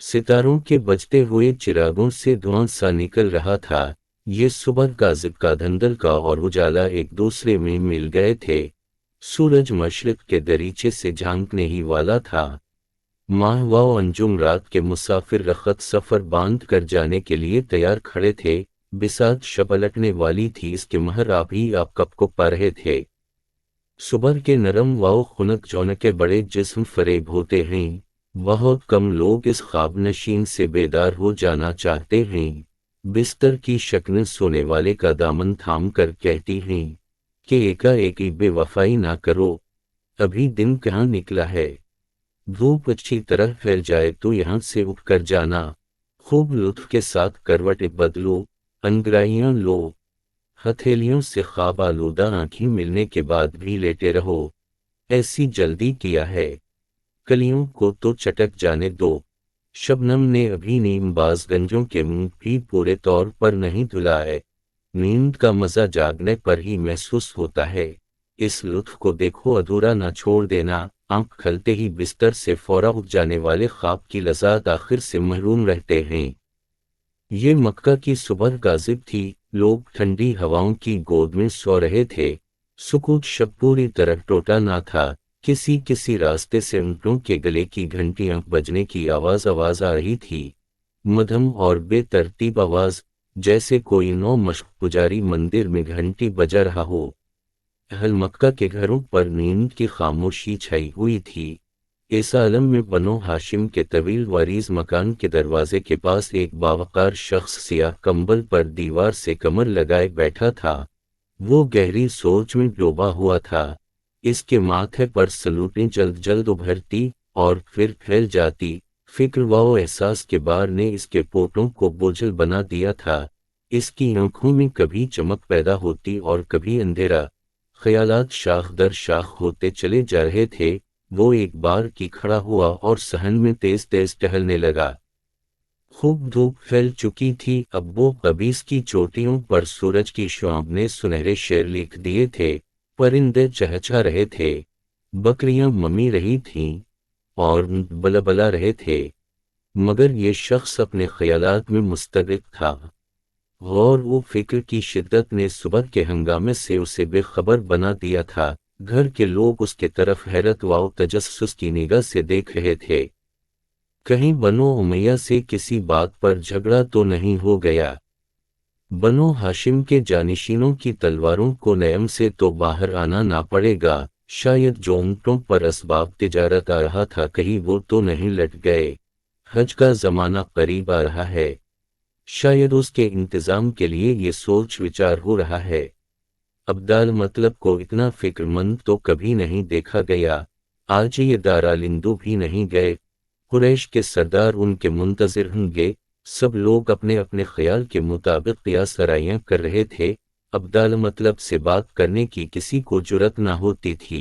सितारों के बजते हुए चिरागों से धुआं सा निकल रहा था। ये सुबह गाजिब का धंधल का और उजाला एक दूसरे में मिल गए थे। सूरज मशरिक के दरीचे से झांकने ही वाला था। माह व अंजुम रात के मुसाफिर रखत सफर बांध कर जाने के लिए तैयार खड़े थे। बिसात शब पलटने वाली थी, इसके महर अभी आप कब को पा रहे थे। सुबह के नरम व खुनक चौनके बड़े जिस्म फरेब होते हैं। बहुत कम लोग इस ख्वाब नशीन से बेदार हो जाना चाहते हैं। बिस्तर की शक्ल सोने वाले का दामन थाम कर कहती हैं कि एकाएक बेवफाई ना करो, अभी दिन कहाँ निकला है। धूप अच्छी तरह फैल जाए तो यहाँ से उठ कर जाना। खूब लुत्फ के साथ करवटें बदलो, अंगड़ाइयाँ लो। हथेलियों से ख्वाब आलूदा आंखें मिलने के बाद भी लेटे रहो। ऐसी जल्दी किया है, कलियों को तो चटक जाने दो। शबनम ने अभी नीमबाज गंजों के मुंह भी पूरे तौर पर नहीं धुलाए। नींद का मजा जागने पर ही महसूस होता है। इस लुत्फ को देखो, अधूरा ना छोड़ देना। आंख खलते ही बिस्तर से फौरा उठ जाने वाले ख्वाब की लज़्ज़त आखिर से महरूम रहते हैं। ये मक्का की सुबह गाजिब थी। लोग ठंडी हवाओं की गोद में सो रहे थे। सुकूत शब पूरी तरह टूटा ना था। किसी किसी रास्ते से ऊँटों के गले की घंटियां बजने की आवाज आ रही थी। मध्यम और बेतरतीब आवाज, जैसे कोई नौ मश्क पुजारी मंदिर में घंटी बजा रहा हो। अहल मक्का के घरों पर नींद की खामोशी छाई हुई थी। इस आलम में बनो हाशिम के तवील वारीज मकान के दरवाजे के पास एक बावकार शख्स सियाह कंबल पर दीवार से कमर लगाए बैठा था। वो गहरी सोच में डूबा हुआ था। इसके माथे पर सलूटें जल्द जल्द उभरती और फिर फैल जाती। फिक्र व एहसास के बार ने इसके पोटों को बोझल बना दिया था। इसकी आंखों में कभी चमक पैदा होती और कभी अंधेरा। ख्यालात शाख दर शाख होते चले जा रहे थे। वो एक बार की खड़ा हुआ और सहन में तेज तेज टहलने लगा। खूब धूप फैल चुकी थी। अब वो कबीस की चोटियों पर सूरज की शाम ने सुनहरे शेर लिख दिए थे। परिंदे चहचहा रहे थे, बकरियां ममी रही थीं और बलबला रहे थे। मगर ये शख्स अपने ख्यालात में मुस्तग़रिक़ था। गौर व फिक्र की शिद्दत ने सुबह के हंगामे से उसे बेखबर बना दिया था। घर के लोग उसके तरफ हैरत व तजस्सुस की निगाह से देख रहे थे। कहीं बनो उमैया से किसी बात पर झगड़ा तो नहीं हो गया। बनो हाशिम के जानिशीनों की तलवारों को नयम से तो बाहर आना ना पड़ेगा। शायद जो ऊँटों पर असबाब तिजारत आ रहा था, कहीं वो तो नहीं लट गए। हज का जमाना करीब आ रहा है, शायद उसके इंतजाम के लिए ये सोच विचार हो रहा है। अब्दाल मतलब को इतना फिक्रमंद तो कभी नहीं देखा गया। आज ये दारालिंदु भी नहीं गए। कुरैश के सरदार उनके मुंतजिर होंगे। सब लोग अपने अपने ख्याल के मुताबिक क़ियास सराइयां कर रहे थे। अब्दाल मतलब से बात करने की किसी को जुर्रत ना होती थी।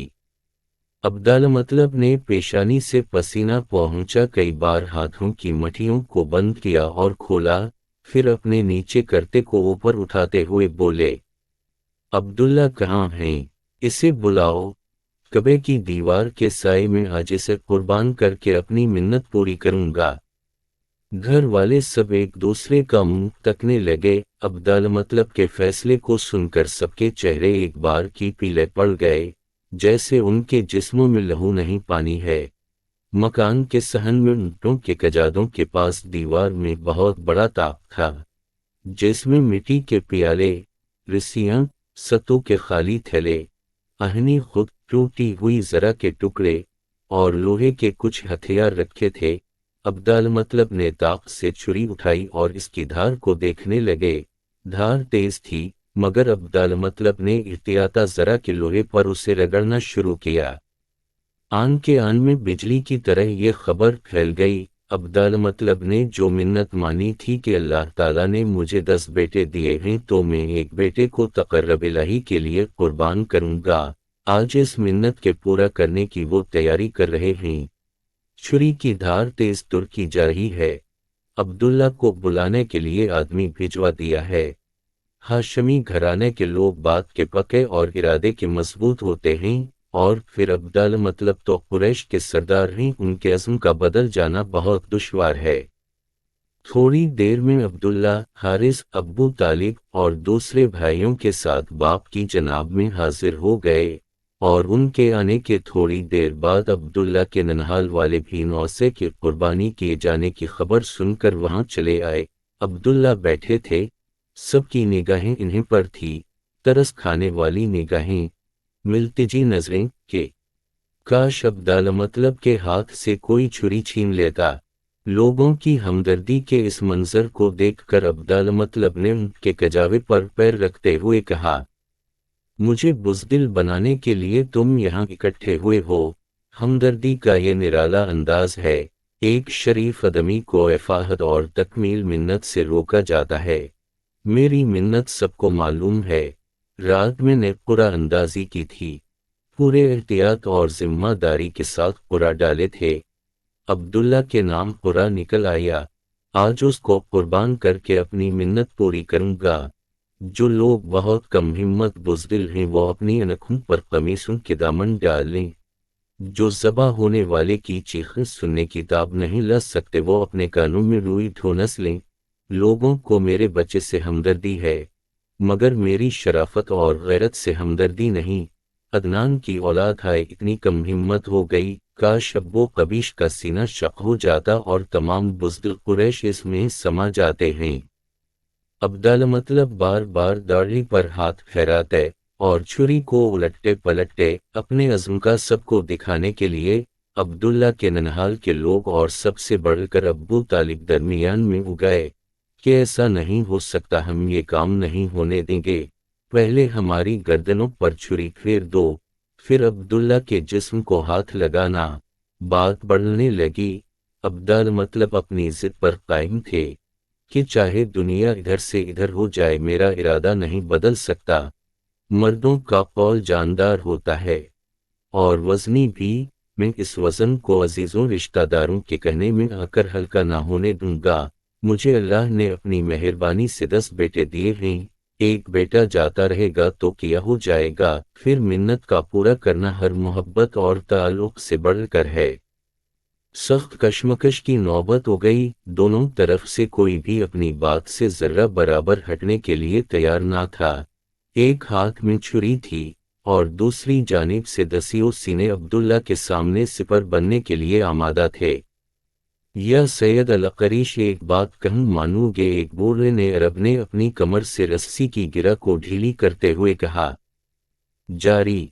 अब्दाल मतलब ने पेशानी से पसीना पहुंचा, कई बार हाथों की मठियों को बंद किया और खोला, फिर अपने नीचे करते को ऊपर उठाते हुए बोले, अब्दुल्ला कहाँ हैं? इसे बुलाओ। कबे की दीवार के साए में आज इसे कुर्बान करके अपनी मिन्नत पूरी करूंगा। घर वाले सब एक दूसरे का मुंह तकने लगे। अब्दाल मतलब के फैसले को सुनकर सबके चेहरे एक बार की पीले पड़ गए, जैसे उनके जिस्मों में लहू नहीं पानी है। मकान के सहन में ऊँटों के कजादों के पास दीवार में बहुत बड़ा ताक था, जिसमें मिट्टी के प्याले, रस्सियां, सतों के खाली थैले, आहनी खुद टूटी हुई जरा के टुकड़े और लोहे के कुछ हथियार रखे थे। अब्दाल मतलब ने ताक से छुरी उठाई और इसकी धार को देखने लगे। धार तेज थी, मगर अब्दाल मतलब ने एहतियाता जरा के लोहे पर उसे रगड़ना शुरू किया। आन के आन में बिजली की तरह ये खबर फैल गई। अब्दाल मतलब ने जो मिन्नत मानी थी कि अल्लाह ताला ने मुझे 10 बेटे दिए हैं तो मैं एक बेटे को तकर्रब इलाही के लिए कुर्बान करूंगा, आज इस मिन्नत के पूरा करने की वो तैयारी कर रहे हैं। छुरी की धार तेज तुर की जा रही है। अब्दुल्ला को बुलाने के लिए आदमी भिजवा दिया है। हाशमी घराने के लोग बात के पक्के और इरादे के मजबूत होते हैं اور پھر ابدال مطلب تو قریش کے سردار ہیں، ان کے عزم کا بدل جانا بہت دشوار ہے۔ تھوڑی دیر میں عبداللہ، حارث، ابو طالب اور دوسرے بھائیوں کے ساتھ باپ کی جناب میں حاضر ہو گئے، اور ان کے آنے کے تھوڑی دیر بعد عبداللہ کے ننہال والے بھی نوسے کی قربانی کیے جانے کی خبر سن کر وہاں چلے آئے۔ عبداللہ بیٹھے تھے، سب کی نگاہیں انہیں پر تھی، ترس کھانے والی نگاہیں، ملتجی نظریں کہ کاش عبداللہ مطلب کے ہاتھ سے کوئی چھری چھین لیتا۔ لوگوں کی ہمدردی کے اس منظر کو دیکھ کر عبداللہ مطلب نے ان کے کجاوے پر پیر رکھتے ہوئے کہا، مجھے بزدل بنانے کے لیے تم یہاں اکٹھے ہوئے ہو؟ ہمدردی کا یہ نرالا انداز ہے۔ ایک شریف آدمی کو افاہت اور تکمیل منت سے روکا جاتا ہے۔ میری منت سب کو معلوم ہے۔ رات میں نے قرعہ اندازی کی تھی، پورے احتیاط اور ذمہ داری کے ساتھ قرعہ ڈالے تھے۔ عبداللہ کے نام قرعہ نکل آیا، آج اس کو قربان کر کے اپنی منت پوری کروں گا۔ جو لوگ بہت کم ہمت بزدل ہیں وہ اپنی انکھوں پر قمیصوں کے دامن ڈال لیں۔ جو ذبح ہونے والے کی چیخیں سننے کی تاب نہیں لا سکتے وہ اپنے کانوں میں روئی ڈھونس لیں۔ لوگوں کو میرے بچے سے ہمدردی ہے، مگر میری شرافت اور غیرت سے ہمدردی نہیں۔ عدنان کی اولاد ہے، اتنی کم ہمت ہو گئی، کاش ابو قبیش کا سینہ شق ہو جاتا اور تمام بزدل قریش اس میں سما جاتے ہیں۔ عبداللہ مطلب بار بار داڑھی پر ہاتھ پھیراتے اور چھری کو الٹتے پلٹتے، اپنے عزم کا سب کو دکھانے کے لیے۔ عبداللہ کے ننہال کے لوگ اور سب سے بڑھ کر ابو طالب درمیان میں اگائے کہ ایسا نہیں ہو سکتا، ہم یہ کام نہیں ہونے دیں گے، پہلے ہماری گردنوں پر چھری پھیر دو، پھر عبداللہ کے جسم کو ہاتھ لگانا۔ بات بڑھنے لگی۔ عبداللہ مطلب اپنی ضد پر قائم تھے کہ چاہے دنیا ادھر سے ادھر ہو جائے میرا ارادہ نہیں بدل سکتا۔ مردوں کا قول جاندار ہوتا ہے اور وزنی بھی، میں اس وزن کو عزیزوں رشتہ داروں کے کہنے میں آ کر ہلکا نہ ہونے دوں گا۔ مجھے اللہ نے اپنی مہربانی سے 10 بیٹے دیے ہیں، ایک بیٹا جاتا رہے گا تو کیا ہو جائے گا، پھر منت کا پورا کرنا ہر محبت اور تعلق سے بڑھ کر ہے۔ سخت کشمکش کی نوبت ہو گئی، دونوں طرف سے کوئی بھی اپنی بات سے ذرہ برابر ہٹنے کے لیے تیار نہ تھا۔ ایک ہاتھ میں چھری تھی اور دوسری جانب سے دسیوں سینے عبداللہ کے سامنے سپر بننے کے لیے آمادہ تھے۔ یا سید القریش ایک بات کہوں مانو گے؟ ایک بوڑھے نے عرب نے اپنی کمر سے رسی کی گرہ کو ڈھیلی کرتے ہوئے کہا۔ جاری